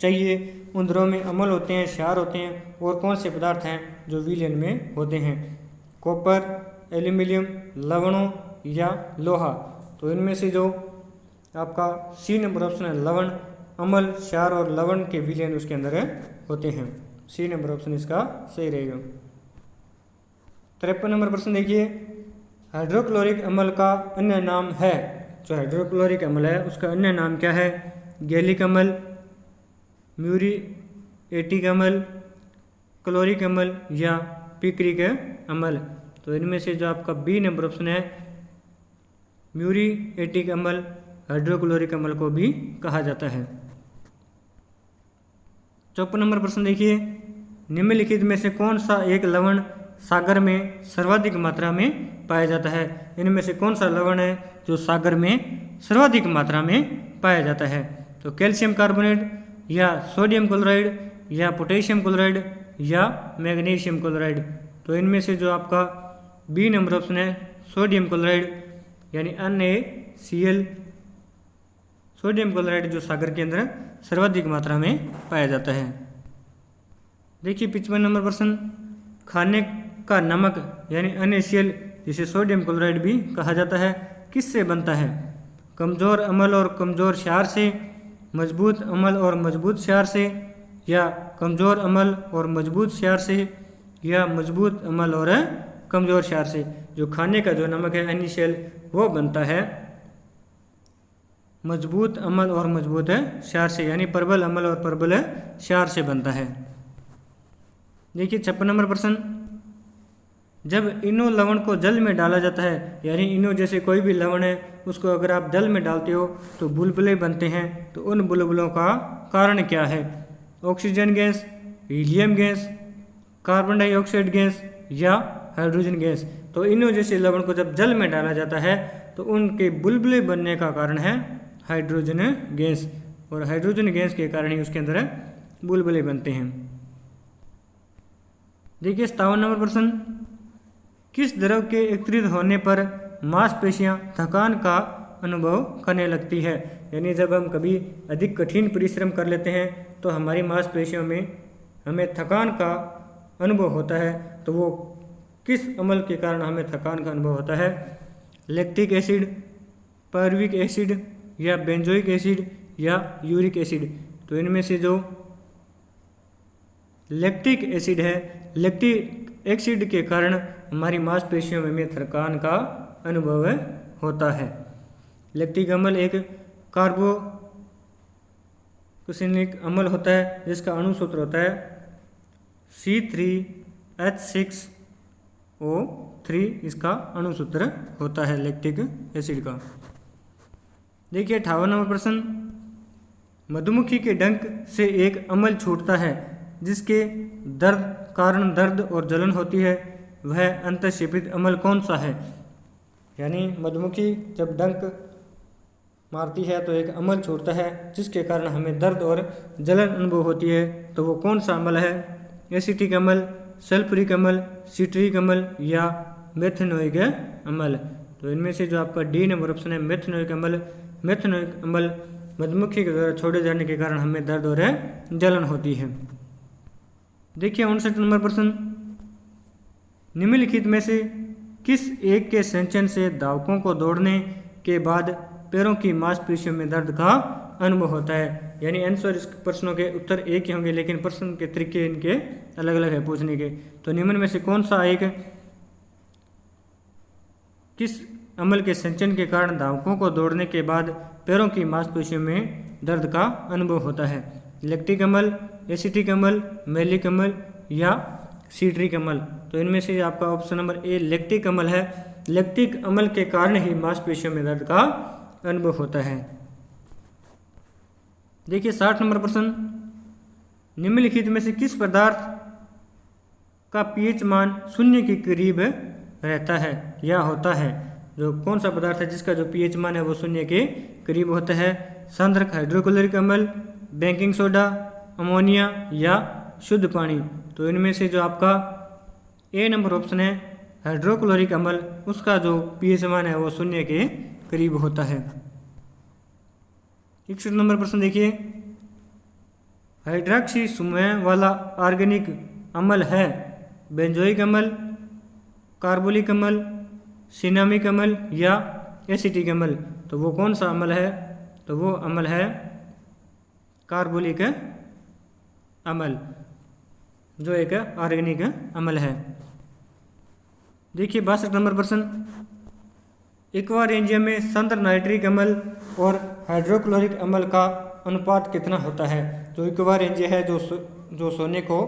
A: चाहिए उन द्रव में अम्ल होते हैं, क्षार होते हैं और कौन से पदार्थ हैं जो विलयन में होते हैं। कॉपर, एल्यूमिनियम, लवणों या लोहा। तो इनमें से जो आपका सी नंबर ऑप्शन है लवण, अम्ल, क्षार और लवण के विलयन उसके अंदर होते हैं। सी नंबर ऑप्शन इसका सही रहेगा। 53 नंबर प्रश्न देखिए, हाइड्रोक्लोरिक अम्ल का अन्य नाम है। जो हाइड्रोक्लोरिक अम्ल है उसका अन्य नाम क्या है। गैलिक अम्ल, म्यूरिएटिक अम्ल, क्लोरिक अम्ल या पिक्रिक अम्ल। तो इनमें से जो आपका बी नंबर ऑप्शन है म्यूरिएटिक अम्ल हाइड्रोक्लोरिक अम्ल को भी कहा जाता है। 54 नंबर प्रश्न देखिए, निम्नलिखित में से कौन सा एक लवण सागर में सर्वाधिक मात्रा में पाया जाता है। इनमें से कौन सा लवण है जो सागर में सर्वाधिक मात्रा में पाया जाता है। तो कैल्शियम कार्बोनेट या सोडियम क्लोराइड या पोटेशियम क्लोराइड या मैग्नीशियम क्लोराइड। तो इनमें से जो आपका बी नंबर ऑप्शन है सोडियम क्लोराइड यानी NaCl, सोडियम क्लोराइड जो सागर के अंदर सर्वाधिक मात्रा में पाया जाता है। देखिए 55 नंबर प्रश्न, खाने का नमक यानी NaCl जिसे सोडियम क्लोराइड भी कहा जाता है किससे बनता है। कमज़ोर अम्ल और कमज़ोर क्षार से, मजबूत अम्ल और मजबूत क्षार से या कमज़ोर अम्ल और मजबूत क्षार से या मजबूत अम्ल और कमज़ोर क्षार से। जो खाने का जो नमक है NaCl वो बनता है मजबूत अम्ल और मजबूत क्षार से यानी प्रबल अम्ल और प्रबल क्षार से बनता है। देखिए 56 नंबर प्रश्न, जब इनो लवण को जल में डाला जाता है यानी इनो जैसे कोई भी लवण है उसको अगर आप जल में डालते हो तो बुलबुले बनते हैं। तो उन बुलबुलों का कारण क्या है। Oxygen gas, helium gas, carbon dioxide gas या हाइड्रोजन गैस। तो इनो जैसे लवण को जब जल में डाला जाता है तो उनके बुलबुले बनने का कारण है हाइड्रोजन गैस और हाइड्रोजन गैस के कारण ही उसके अंदर बुलबुले बनते हैं। देखिए 57 नंबर प्रश्न, किस द्रव के एकत्रित होने पर मांसपेशियां थकान का अनुभव करने लगती है। यानी जब हम कभी अधिक कठिन परिश्रम कर लेते हैं तो हमारी मांसपेशियों में हमें थकान का अनुभव होता है। तो वो किस अम्ल के कारण हमें थकान का अनुभव होता है। लैक्टिक एसिड, पायरुविक एसिड या बेंजोइक एसिड या यूरिक एसिड। तो इनमें से जो लैक्टिक एसिड है, लैक्टिक एसिड के कारण हमारी मांसपेशियों में थकान का अनुभव होता है। लैक्टिक अम्ल एक कार्बोक्सिलिक अम्ल होता है जिसका अणुसूत्र होता है C3H6O3, इसका अणुसूत्र होता है लैक्टिक एसिड का। देखिए 58 नंबर प्रश्न, मधुमक्खी के डंक से एक अम्ल छूटता है जिसके कारण दर्द और जलन होती है, वह अंतःक्षेपित अम्ल कौन सा है। यानी मधुमक्खी जब डंक मारती है तो एक अम्ल छूटता है जिसके कारण हमें दर्द और जलन अनुभव होती है। तो वो कौन सा अम्ल है। एसिटिक अम्ल, सल्फ्यूरिक अम्ल, सिट्रिक अम्ल या मेथनोइक अम्ल। तो तो इनमें से जो आपका डी नंबर ऑप्शन है मेथनोइक अम्ल। मेथनोइक अम्ल मधुमक्खी के द्वारा छोड़े जाने के कारण हमें दर्द और जलन होती है। देखिए 59 नंबर प्रश्न, निम्नलिखित में से किस एक के सेंचन से धावकों को दौड़ने के बाद पैरों की मांसपेशियों में दर्द का अनुभव होता है। यानी आंसर इस प्रश्नों के उत्तर एक ही होंगे, लेकिन प्रश्न के तरीके इनके अलग अलग है पूछने के। तो निम्न में से कौन सा एक किस अम्ल के सेंचन के कारण धावकों को दौड़ने के बाद पैरों की मांसपेशियों में दर्द का अनुभव होता है? लैक्टिक अम्ल, एसिटिक अम्ल, मैलिक अम्ल या सीट्रिक अम्ल? तो इनमें से आपका ऑप्शन नंबर ए लैक्टिक अम्ल है। लैक्टिक अम्ल के कारण ही मांसपेशियों में दर्द का अनुभव होता है। देखिए 60 नंबर प्रश्न, निम्नलिखित में से किस पदार्थ का पीएच मान शून्य के करीब रहता है या होता है? जो कौन सा पदार्थ है जिसका जो पीएच मान है वो शून्य के करीब होता है? सांद्रक हाइड्रोक्लोरिक अम्ल, बेकिंग सोडा, अमोनिया या शुद्ध पानी? तो इनमें से जो आपका ए नंबर ऑप्शन है हाइड्रोक्लोरिक अम्ल, उसका जो पीएच मान है वो शून्य के करीब होता है। 61 नंबर प्रश्न देखिए, हाइड्रॉक्सी समूह वाला ऑर्गेनिक अम्ल है बेंजोइक अम्ल, कार्बोलिक अम्ल, सिनामिक अम्ल या एसिटिक अम्ल? तो वो कौन सा अम्ल है? तो वो अम्ल है कार्बोलिक अम्ल, जो एक ऑर्गेनिक अम्ल है। देखिए 62 नंबर प्रश्न, एक्वारेंजियम में सांद्र नाइट्रिक अम्ल और हाइड्रोक्लोरिक अम्ल का अनुपात कितना होता है? जो एक्वारेंजियम है जो सोने को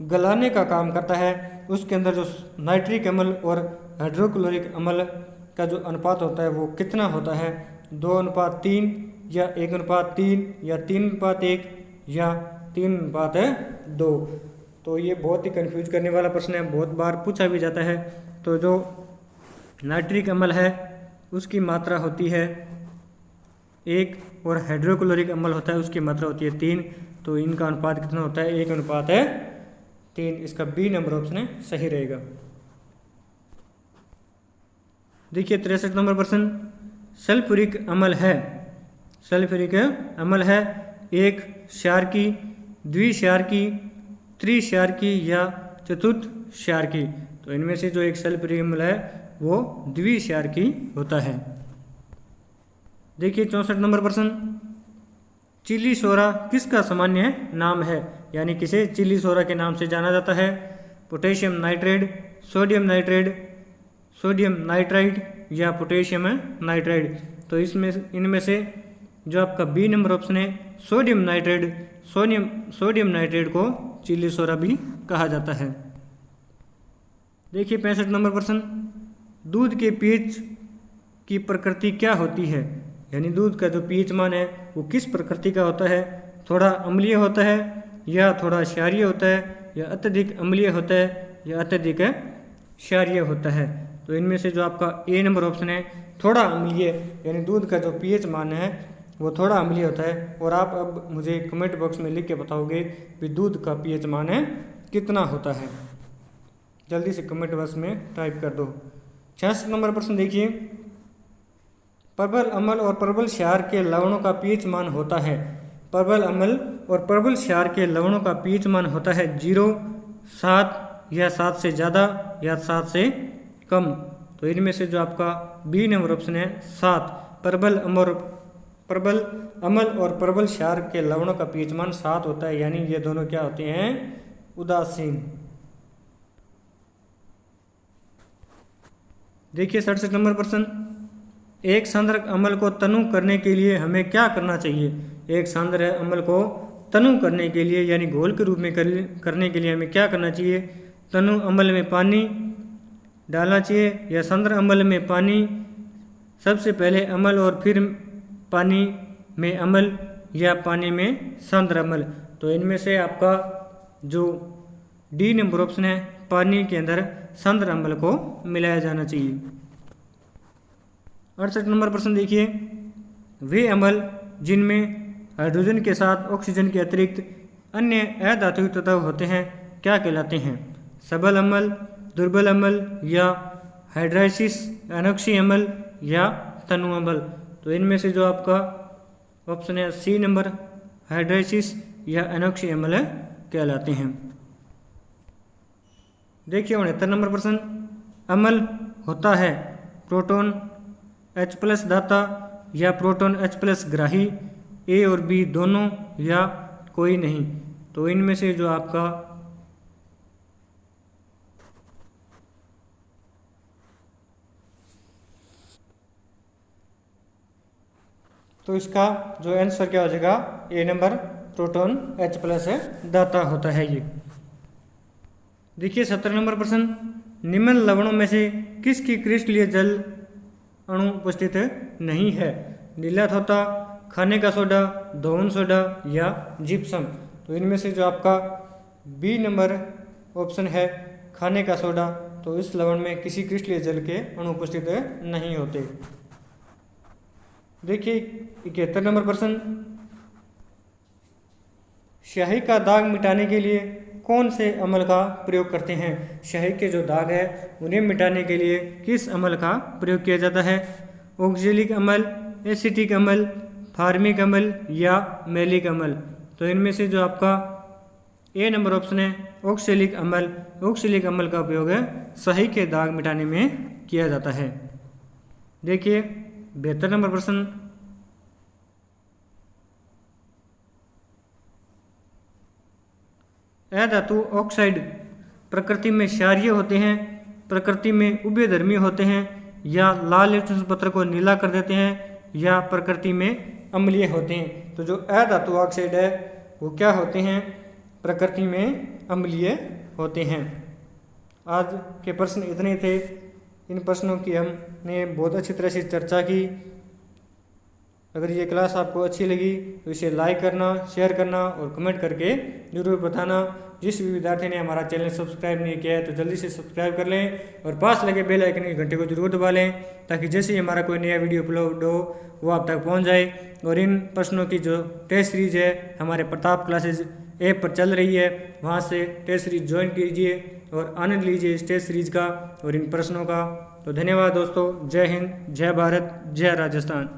A: गलाने का काम करता है, उसके अंदर जो नाइट्रिक अम्ल और हाइड्रोक्लोरिक अम्ल का जो अनुपात होता है वो कितना होता है? 2:3 या 1:3 या 3:1 या 3:2? तो ये बहुत ही कंफ्यूज करने वाला प्रश्न है, बहुत बार पूछा भी जाता है। तो जो नाइट्रिक अम्ल है उसकी मात्रा होती है 1 और हाइड्रोक्लोरिक अम्ल होता है उसकी मात्रा होती है 3। तो इनका अनुपात कितना होता है? 1:3। इसका बी नंबर ऑप्शन सही रहेगा। देखिए 63 नंबर प्रश्न, सल्फ्यूरिक अम्ल है, सल्फ्यूरिक अम्ल है एक क्षारकी, द्विक्षारकी, त्रिक्षारकी या चतुर्थ क्षारकी? तो इनमें से जो एक सल्फ्यूरिक अम्ल है वो द्विक्षारकी होता है। देखिए 64 नंबर प्रश्न, चिली सोरा किसका सामान्य नाम है? यानी किसे चिली सोरा के नाम से जाना जाता है? Potassium nitrate, sodium nitrate, sodium nitride या पोटेशियम नाइट्राइड? तो इनमें से जो आपका बी नंबर ऑप्शन है सोडियम नाइट्रेट, सोडियम नाइट्रेट को चिली सोरा भी कहा जाता है। देखिए 65 नंबर प्रश्न, दूध के पीएच की प्रकृति क्या होती है? यानी दूध का जो पीएच मान है वो किस प्रकृति का होता है? थोड़ा अम्लीय होता है या थोड़ा क्षारीय होता है या अत्यधिक अम्लीय होता है या अत्यधिक क्षारीय होता है? तो इनमें से जो आपका ए नंबर ऑप्शन है थोड़ा अम्लीय, यानी दूध का जो पीएच मान है वो थोड़ा अम्लीय होता है। और आप अब मुझे कमेंट बॉक्स में लिख के बताओगे कि दूध का पीएच मान है कितना होता है। जल्दी से कमेंट बॉक्स में टाइप कर दो। 66 नंबर प्रश्न देखिए, प्रबल अम्ल और प्रबल क्षार के लवणों का पीएच मान होता है? प्रबल अम्ल और प्रबल क्षार के लवणों का पीएच मान होता है 0, 7 या 7 से ज़्यादा या 7 से कम? तो इनमें से जो आपका बी नंबर ऑप्शन है 7। प्रबल अम्ल और प्रबल क्षार के लवणों का पीएच मान 7 होता है, यानी ये दोनों क्या होते हैं? उदासीन। देखिए 67 नंबर प्रश्न, एक सांद्रक अम्ल को तनु करने के लिए हमें क्या करना चाहिए? एक सांद्र अम्ल को तनु करने के लिए यानी घोल के रूप में करने के लिए हमें क्या करना चाहिए? तनु अम्ल में पानी डालना चाहिए या सांद्र अम्ल में पानी, सबसे पहले अम्ल और फिर पानी में अम्ल या पानी में सांद्र अम्ल? तो इनमें से आपका जो डी नंबर ऑप्शन है पानी के अंदर सांद्र अम्ल को मिलाया जाना चाहिए। 68 नंबर प्रश्न देखिए, वे अम्ल जिनमें हाइड्रोजन के साथ ऑक्सीजन के अतिरिक्त अन्य अधातुक तत्व होते हैं क्या कहलाते हैं? सबल अम्ल, दुर्बल अम्ल या हाइड्राइसिस, एनोक्सी अम्ल या तनु अम्ल। तो इनमें से जो आपका ऑप्शन है सी नंबर, हाइड्राइसिस या एनोक्सी अम्ल कहलाते हैं। देखिए 69 नंबर प्रश्न, अम्ल होता है प्रोटॉन H+ दाता या प्रोटॉन H+ ग्राही, ए और बी दोनों या कोई नहीं। तो इनमें से जो आपका तो इसका जो आंसर क्या हो जाएगा, ए नंबर प्रोटॉन H+ है, दाता होता है ये। देखिए 17 नंबर प्रश्न, निम्न लवणों में से किसकी क्रिस्टलीय जल अणु उपस्थित नहीं है? नीला थोथा, खाने का सोडा, धोवन सोडा या जिप्सम। तो इनमें से जो आपका बी नंबर ऑप्शन है खाने का सोडा, तो इस लवण में किसी क्रिस्टलीय जल के अणु उपस्थित नहीं होते। देखिए 71 नंबर प्रश्न, स्याही का दाग मिटाने के लिए कौन से अम्ल का प्रयोग करते हैं? स्याही के जो दाग है उन्हें मिटाने के लिए किस अम्ल का प्रयोग किया जाता है? ऑक्जेलिक अम्ल, एसिटिक अम्ल, फार्मिक अम्ल या मैलिक अम्ल। तो इनमें से जो आपका ए नंबर ऑप्शन है ऑक्जेलिक अम्ल, ऑक्जेलिक अम्ल का उपयोग है स्याही के दाग मिटाने में किया जाता है। देखिए 72 नंबर प्रश्न, अधातु ऑक्साइड प्रकृति में क्षारीय होते हैं, प्रकृति में उभयधर्मी होते हैं, या लाल एटम पत्र को नीला कर देते हैं, या प्रकृति में अम्लीय होते हैं। तो जो अधातु ऑक्साइड है वो क्या होते हैं? प्रकृति में अम्लीय होते हैं। आज के प्रश्न इतने थे। इन प्रश्नों की हमने बहुत अच्छी तरह से चर्चा की। अगर ये क्लास आपको अच्छी लगी तो इसे लाइक करना, शेयर करना और कमेंट करके जरूर बताना। जिस भी विद्यार्थी ने हमारा चैनल सब्सक्राइब नहीं किया है तो जल्दी से सब्सक्राइब कर लें और पास लगे बेल आइकन के घंटे को जरूर दबा लें, ताकि जैसे ही हमारा कोई नया वीडियो अपलोड हो वो आप तक पहुंच जाए। और इन प्रश्नों की जो टेस्ट सीरीज है हमारे प्रताप क्लासेज ऐप पर चल रही है, वहाँ से टेस्ट सीरीज ज्वाइन कीजिए और आनंद लीजिए इस टेस्ट सीरीज का और इन प्रश्नों का। तो धन्यवाद दोस्तों। जय हिंद, जय भारत, जय राजस्थान।